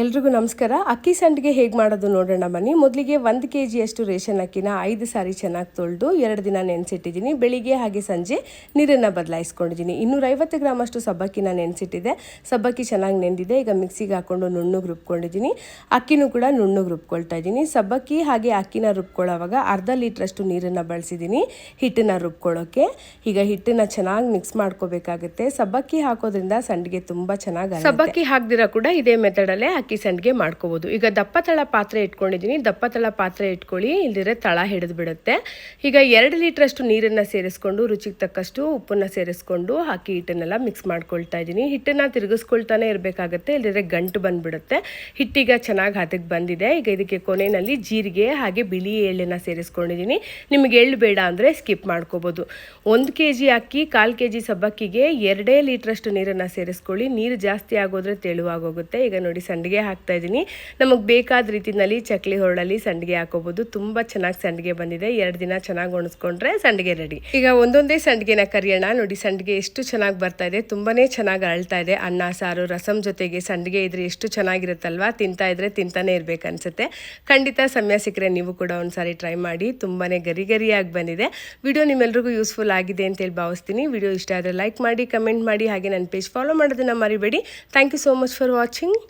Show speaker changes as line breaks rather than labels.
ಎಲ್ರಿಗೂ ನಮಸ್ಕಾರ. ಅಕ್ಕಿ ಸಂಡಿಗೆ ಹೇಗೆ ಮಾಡೋದು ನೋಡೋಣ ಬನ್ನಿ. ಮೊದಲಿಗೆ 1 kg ರೇಷನ್ ಅಕ್ಕಿನ 5 ಸಾರಿ ಚೆನ್ನಾಗಿ ತೊಳೆದು 2 ದಿನ ನೆನೆಸಿಟ್ಟಿದ್ದೀನಿ. ಬೆಳಿಗ್ಗೆ ಹಾಗೆ ಸಂಜೆ ನೀರನ್ನು ಬದಲಾಯಿಸ್ಕೊಂಡಿದ್ದೀನಿ. 250 ಗ್ರಾಮ್ ಅಷ್ಟು ಸಬ್ಬಕ್ಕಿನ ನೆನೆಸಿಟ್ಟಿದೆ. ಸಬ್ಬಕ್ಕಿ ಚೆನ್ನಾಗಿ ನೆಂದಿದೆ. ಈಗ ಮಿಕ್ಸಿಗೆ ಹಾಕೊಂಡು ನುಣ್ಣಗೆ ರುಬ್ಕೊಂಡಿದ್ದೀನಿ. ಅಕ್ಕಿನೂ ಕೂಡ ನುಣ್ಣಗೆ ರುಬ್ಕೊಳ್ತಾ ಇದ್ದೀನಿ. ಸಬ್ಬಕ್ಕಿ ಹಾಗೆ ಅಕ್ಕಿನ ರುಬ್ಕೊಳ್ಳೋವಾಗ ಅರ್ಧ ಲೀಟ್ರಷ್ಟು ನೀರನ್ನು ಬಳಸಿದ್ದೀನಿ ಹಿಟ್ಟನ್ನು ರುಬ್ಕೊಳ್ಳೋಕ್ಕೆ. ಈಗ ಹಿಟ್ಟನ್ನು ಚೆನ್ನಾಗಿ ಮಿಕ್ಸ್ ಮಾಡ್ಕೋಬೇಕಾಗುತ್ತೆ. ಸಬ್ಬಕ್ಕಿ ಹಾಕೋದ್ರಿಂದ ಸಂಡಿಗೆ ತುಂಬ ಚೆನ್ನಾಗಿ ಸಬ್ಬಕ್ಕಿ ಹಾಕ್ದಿರ ಕೂಡ ಇದೇ ಮೆಥಡಲ್ಲೇ ಅಕ್ಕಿ ಸಂಡಿಗೆ ಮಾಡ್ಕೋಬಹುದು. ಈಗ ದಪ್ಪ ತಳ ಪಾತ್ರೆ ಇಟ್ಕೊಂಡಿದ್ದೀನಿ. ದಪ್ಪ ತಳ ಪಾತ್ರೆ ಇಟ್ಕೊಳ್ಳಿ, ಇಲ್ದಿರೆ ತಳ ಹಿಡಿದು ಬಿಡುತ್ತೆ. ಈಗ 2 ಲೀಟ್ರಷ್ಟು ನೀರನ್ನು ಸೇರಿಸ್ಕೊಂಡು ರುಚಿಗೆ ತಕ್ಕಷ್ಟು ಉಪ್ಪನ್ನು ಸೇರಿಸ್ಕೊಂಡು ಅಕ್ಕಿ ಹಿಟ್ಟನ್ನೆಲ್ಲ ಮಿಕ್ಸ್ ಮಾಡ್ಕೊಳ್ತಾ ಇದ್ದೀನಿ. ಹಿಟ್ಟನ್ನು ತಿರುಗಿಸ್ಕೊಳ್ತಾನೆ ಇರಬೇಕಾಗುತ್ತೆ, ಇಲ್ದಿರೆ ಗಂಟು ಬಂದ್ಬಿಡುತ್ತೆ. ಹಿಟ್ಟೀಗ ಚೆನ್ನಾಗಿ ಹದಕ್ಕೆ ಬಂದಿದೆ. ಈಗ ಇದಕ್ಕೆ ಕೊನೆಯಲ್ಲಿ ಜೀರಿಗೆ ಹಾಗೆ ಬಿಳಿ ಎಳ್ಳನ್ನು ಸೇರಿಸ್ಕೊಂಡಿದ್ದೀನಿ. ನಿಮಗೆ ಎಳ್ಳು ಬೇಡ ಅಂದರೆ ಸ್ಕಿಪ್ ಮಾಡ್ಕೋಬೋದು. 1 kg ಅಕ್ಕಿ 1/4 kg ಸಬ್ಬಕ್ಕಿಗೆ 2 ಲೀಟ್ರಷ್ಟು ನೀರನ್ನು ಸೇರಿಸ್ಕೊಳ್ಳಿ. ನೀರು ಜಾಸ್ತಿ ಆಗೋದ್ರೆ ತೆಳುವಾಗೋಗುತ್ತೆ. ಈಗ ನೋಡಿ ಸಂಡಿಗೆ ಹಾಕ್ತಾ ಇದ್ದೀನಿ. ನಮಗೆ ಬೇಕಾದ ರೀತಿಯಲ್ಲಿ ಚಕ್ಲಿ ಹೊರಳಲ್ಲಿ ಸಂಡಿಗೆ ಹಾಕೋಬಹುದು. ತುಂಬಾ ಚೆನ್ನಾಗಿ ಸಂಡಿಗೆ ಬಂದಿದೆ. 2 ದಿನ ಚೆನ್ನಾಗಿ ಒಣಸ್ಕೊಂಡ್ರೆ ಸಂಡಿಗೆ ರೆಡಿ. ಈಗ ಒಂದೊಂದೇ ಸಂಡಿಗೆನ ಕರಿಯೋಣ. ನೋಡಿ ಸಂಡಿಗೆ ಎಷ್ಟು ಚೆನ್ನಾಗಿ ಬರ್ತಾ ಇದೆ. ತುಂಬಾನೇ ಚೆನ್ನಾಗಿ ಅಳ್ತಾ ಇದೆ. ಅನ್ನ ಸಾರು ರಸಂ ಜೊತೆಗೆ ಸಂಡಿಗೆ ಇದ್ರೆ ಎಷ್ಟು ಚೆನ್ನಾಗಿರುತ್ತಲ್ವಾ. ತಿಂತಾ ಇದ್ರೆ ತಿಂತಾನೆ ಇರ್ಬೇಕು ಅನ್ಸುತ್ತೆ. ಖಂಡಿತ ಸಮಯ ಸಿಕ್ಕರೆ ನೀವು ಕೂಡ ಒಂದ್ಸಾರಿ ಟ್ರೈ ಮಾಡಿ. ತುಂಬಾನೇ ಗರಿ ಗರಿಯಾಗಿ ಬಂದಿದೆ. ವಿಡಿಯೋ ನಿಮ್ಮೆಲ್ರಿಗೂ ಯೂಸ್ಫುಲ್ ಆಗಿದೆ ಅಂತ ಹೇಳಿ ಭಾವಿಸ್ತೀನಿ. ವಿಡಿಯೋ ಇಷ್ಟ ಆದರೆ ಲೈಕ್ ಮಾಡಿ, ಕಮೆಂಟ್ ಮಾಡಿ, ಹಾಗೆ ನನ್ನ ಪೇಜ್ ಫಾಲೋ ಮಾಡೋದನ್ನ ಮರಿಬೇಡಿ. Thank you so much for watching.